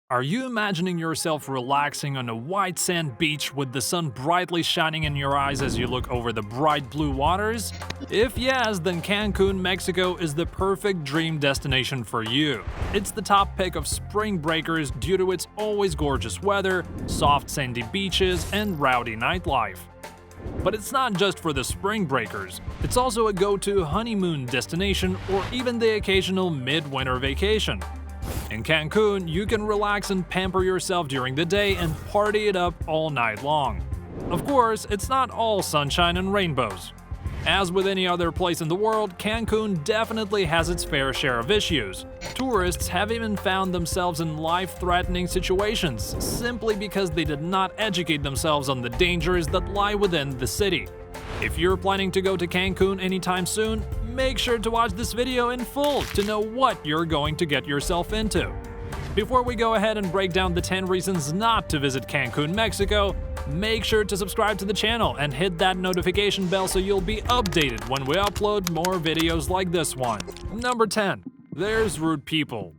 Are you imagining yourself relaxing on a white sand beach with the sun brightly shining in your eyes as you look over the bright blue waters? If yes, then Cancun, Mexico is the perfect dream destination for you. It's the top pick of spring breakers due to its always gorgeous weather, soft sandy beaches, and rowdy nightlife. But it's not just for the spring breakers, it's also a go-to honeymoon destination or even the occasional midwinter vacation. In Cancun, you can relax and pamper yourself during the day and party it up all night long. Of course, it's not all sunshine and rainbows. As with any other place in the world, Cancun definitely has its fair share of issues. Tourists have even found themselves in life-threatening situations simply because they did not educate themselves on the dangers that lie within the city. If you're planning to go to Cancun anytime soon, make sure to watch this video in full to know what you're going to get yourself into. Before we go ahead and break down the 10 reasons not to visit Cancun, Mexico, make sure to subscribe to the channel and hit that notification bell so you'll be updated when we upload more videos like this one. Number 10. There's rude people.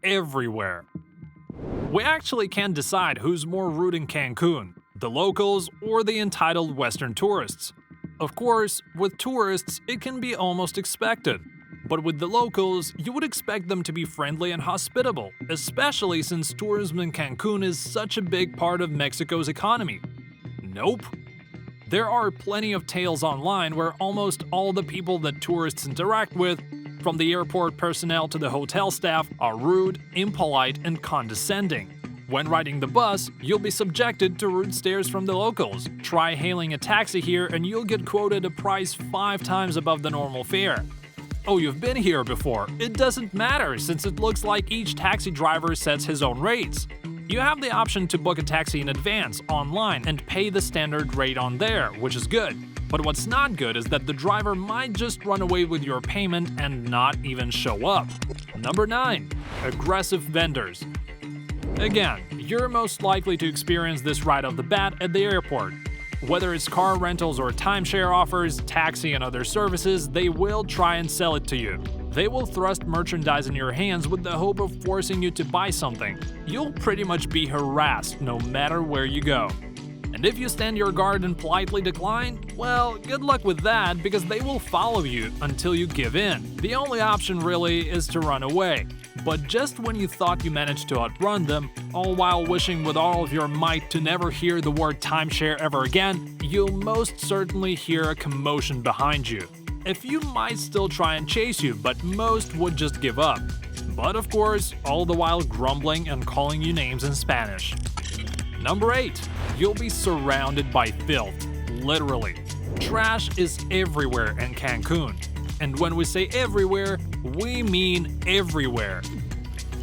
Everywhere. We actually can't decide who's more rude in Cancun, the locals or the entitled Western tourists. Of course, with tourists, it can be almost expected. But with the locals, you would expect them to be friendly and hospitable, especially since tourism in Cancun is such a big part of Mexico's economy. Nope. There are plenty of tales online where almost all the people that tourists interact with, from the airport personnel to the hotel staff, are rude, impolite, and condescending. When riding the bus, you'll be subjected to rude stares from the locals. Try hailing a taxi here and you'll get quoted a price 5 times above the normal fare. Oh, you've been here before. It doesn't matter since it looks like each taxi driver sets his own rates. You have the option to book a taxi in advance, online, and pay the standard rate on there, which is good. But what's not good is that the driver might just run away with your payment and not even show up. Number 9. Aggressive vendors. Again, you're most likely to experience this right off the bat at the airport. Whether it's car rentals or timeshare offers, taxi and other services, they will try and sell it to you. They will thrust merchandise in your hands with the hope of forcing you to buy something. You'll pretty much be harassed no matter where you go. And if you stand your guard and politely decline, well, good luck with that because they will follow you until you give in. The only option really is to run away. But just when you thought you managed to outrun them, all while wishing with all of your might to never hear the word timeshare ever again, you'll most certainly hear a commotion behind you. A few might still try and chase you, but most would just give up. But of course, all the while grumbling and calling you names in Spanish. Number 8. You'll be surrounded by filth. Literally. Trash is everywhere in Cancun. And when we say everywhere, we mean everywhere.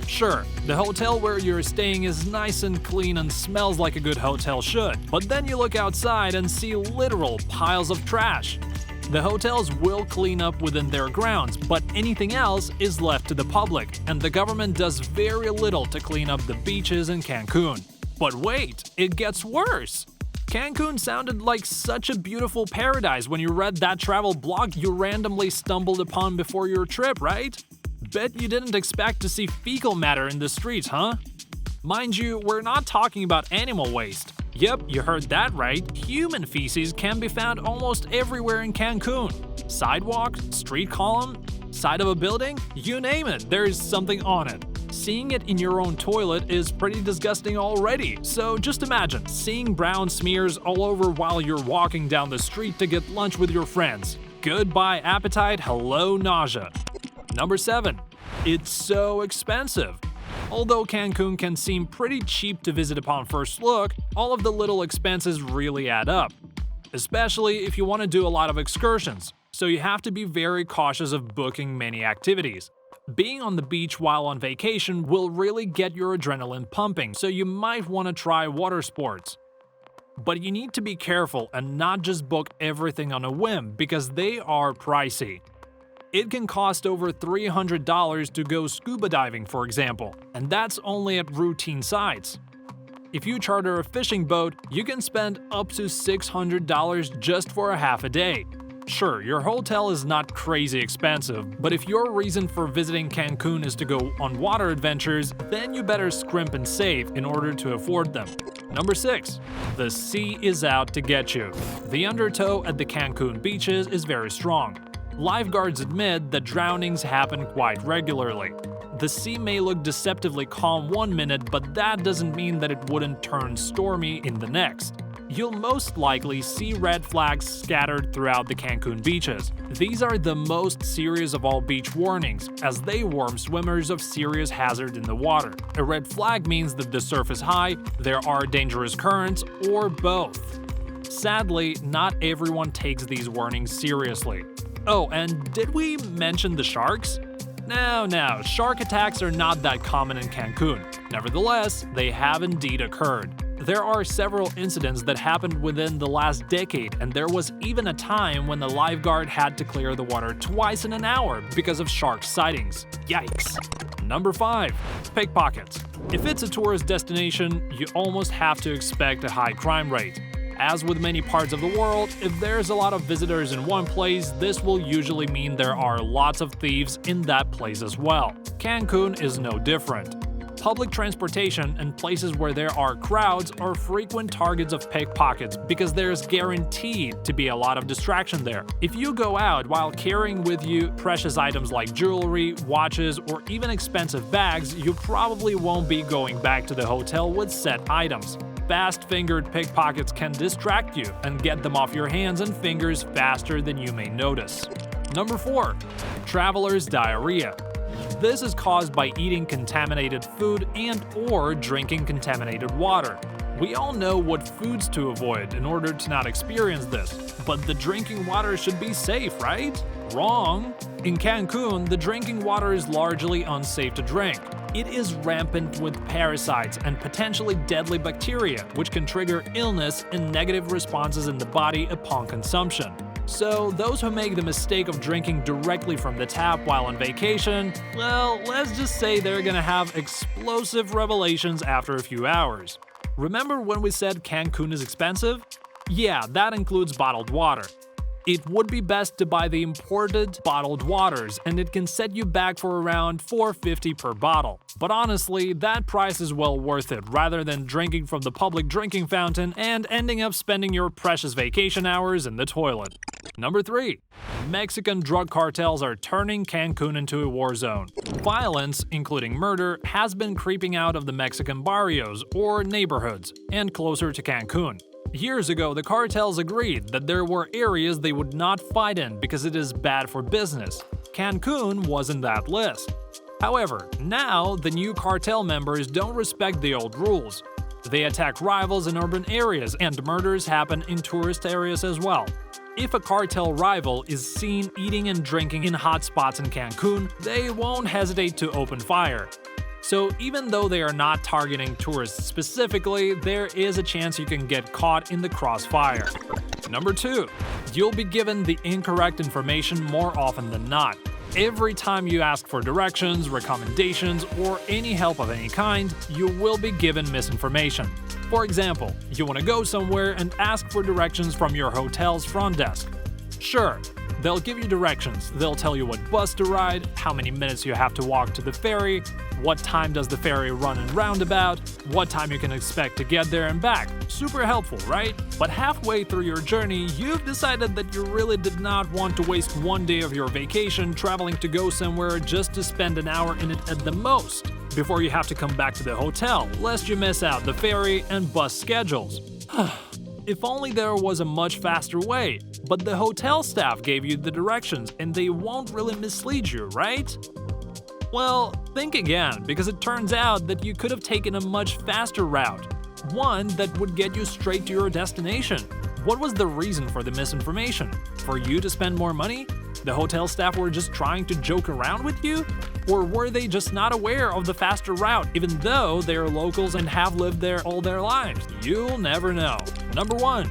Sure, the hotel where you're staying is nice and clean and smells like a good hotel should, but then you look outside and see literal piles of trash. The hotels will clean up within their grounds, but anything else is left to the public, and the government does very little to clean up the beaches in Cancun. But wait, it gets worse! Cancun sounded like such a beautiful paradise when you read that travel blog you randomly stumbled upon before your trip, right? Bet you didn't expect to see fecal matter in the streets, huh? Mind you, we're not talking about animal waste. Yep, you heard that right. Human feces can be found almost everywhere in Cancun. Sidewalk, street column, side of a building, you name it, there's something on it. Seeing it in your own toilet is pretty disgusting already, so just imagine seeing brown smears all over while you're walking down the street to get lunch with your friends. Goodbye appetite, hello nausea. Number 7. It's so expensive. Although Cancun can seem pretty cheap to visit upon first look, all of the little expenses really add up. Especially if you want to do a lot of excursions, so you have to be very cautious of booking many activities. Being on the beach while on vacation will really get your adrenaline pumping, so you might want to try water sports. But you need to be careful and not just book everything on a whim because they are pricey. It can cost over $300 to go scuba diving, for example, and that's only at routine sites. If you charter a fishing boat, you can spend up to $600 just for a half a day. Sure, your hotel is not crazy expensive, but if your reason for visiting Cancun is to go on water adventures, then you better scrimp and save in order to afford them. Number 6. The sea is out to get you. The undertow at the Cancun beaches is very strong. Lifeguards admit that drownings happen quite regularly. The sea may look deceptively calm one minute, but that doesn't mean that it wouldn't turn stormy in the next. You'll most likely see red flags scattered throughout the Cancun beaches. These are the most serious of all beach warnings, as they warn swimmers of serious hazard in the water. A red flag means that the surf is high, there are dangerous currents, or both. Sadly, not everyone takes these warnings seriously. Oh, and did we mention the sharks? No, shark attacks are not that common in Cancun. Nevertheless, they have indeed occurred. There are several incidents that happened within the last decade, and there was even a time when the lifeguard had to clear the water twice in an hour because of shark sightings. Yikes! Number 5. Pickpockets. If it's a tourist destination, you almost have to expect a high crime rate. As with many parts of the world, if there's a lot of visitors in one place, this will usually mean there are lots of thieves in that place as well. Cancun is no different. Public transportation and places where there are crowds are frequent targets of pickpockets because there's guaranteed to be a lot of distraction there. If you go out while carrying with you precious items like jewelry, watches, or even expensive bags, you probably won't be going back to the hotel with said items. Fast-fingered pickpockets can distract you and get them off your hands and fingers faster than you may notice. Number 4. Traveler's diarrhea. This is caused by eating contaminated food and/or drinking contaminated water. We all know what foods to avoid in order to not experience this, but the drinking water should be safe, right? Wrong! In Cancun, the drinking water is largely unsafe to drink. It is rampant with parasites and potentially deadly bacteria, which can trigger illness and negative responses in the body upon consumption. So those who make the mistake of drinking directly from the tap while on vacation, well, let's just say they're gonna have explosive revelations after a few hours. Remember when we said Cancun is expensive? Yeah, that includes bottled water. It would be best to buy the imported bottled waters, and it can set you back for around $4.50 per bottle. But honestly, that price is well worth it, rather than drinking from the public drinking fountain and ending up spending your precious vacation hours in the toilet. Number 3. Mexican drug cartels are turning Cancun into a war zone. Violence, including murder, has been creeping out of the Mexican barrios, or neighborhoods, and closer to Cancun. Years ago, the cartels agreed that there were areas they would not fight in because it is bad for business. Cancun was in that list. However, now the new cartel members don't respect the old rules. They attack rivals in urban areas, and murders happen in tourist areas as well. If a cartel rival is seen eating and drinking in hot spots in Cancun, they won't hesitate to open fire. So even though they are not targeting tourists specifically, there is a chance you can get caught in the crossfire. Number 2. You'll be given the incorrect information more often than not. Every time you ask for directions, recommendations, or any help of any kind, you will be given misinformation. For example, you want to go somewhere and ask for directions from your hotel's front desk. Sure, they'll give you directions, they'll tell you what bus to ride, how many minutes you have to walk to the ferry, what time does the ferry run in roundabout, what time you can expect to get there and back. Super helpful, right? But halfway through your journey, you've decided that you really did not want to waste one day of your vacation traveling to go somewhere just to spend an hour in it at the most, before you have to come back to the hotel, lest you miss out the ferry and bus schedules. If only there was a much faster way, but the hotel staff gave you the directions and they won't really mislead you, right? Well, think again, because it turns out that you could have taken a much faster route, one that would get you straight to your destination. What was the reason for the misinformation? For you to spend more money? The hotel staff were just trying to joke around with you? Or were they just not aware of the faster route, even though they are locals and have lived there all their lives? You'll never know. Number 1.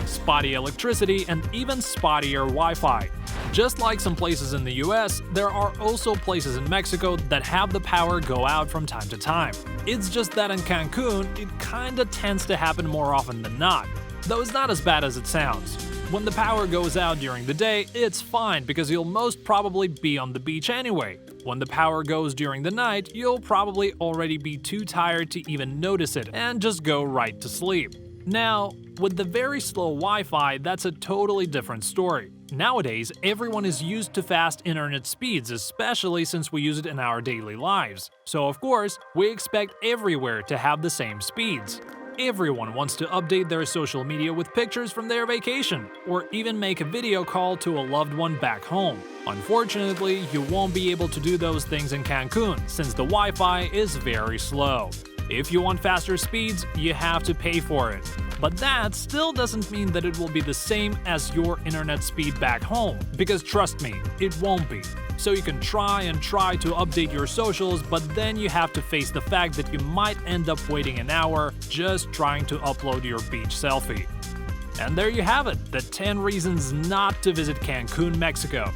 Spotty electricity and even spottier Wi-Fi. Just like some places in the US, there are also places in Mexico that have the power go out from time to time. It's just that in Cancun, it kinda tends to happen more often than not, though it's not as bad as it sounds. When the power goes out during the day, it's fine because you'll most probably be on the beach anyway. When the power goes during the night, you'll probably already be too tired to even notice it and just go right to sleep. Now, with the very slow Wi-Fi, that's a totally different story. Nowadays, everyone is used to fast internet speeds, especially since we use it in our daily lives. So of course, we expect everywhere to have the same speeds. Everyone wants to update their social media with pictures from their vacation, or even make a video call to a loved one back home. Unfortunately, you won't be able to do those things in Cancun, since the Wi-Fi is very slow. If you want faster speeds, you have to pay for it. But that still doesn't mean that it will be the same as your internet speed back home, because trust me, it won't be. So you can try to update your socials, but then you have to face the fact that you might end up waiting an hour just trying to upload your beach selfie. And there you have it, the 10 reasons not to visit Cancun, Mexico.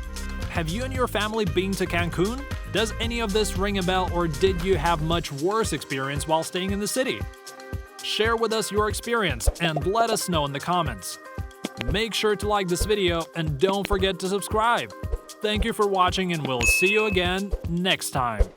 Have you and your family been to Cancun? Does any of this ring a bell, or did you have much worse experience while staying in the city? Share with us your experience and let us know in the comments. Make sure to like this video and don't forget to subscribe. Thank you for watching, and we'll see you again next time.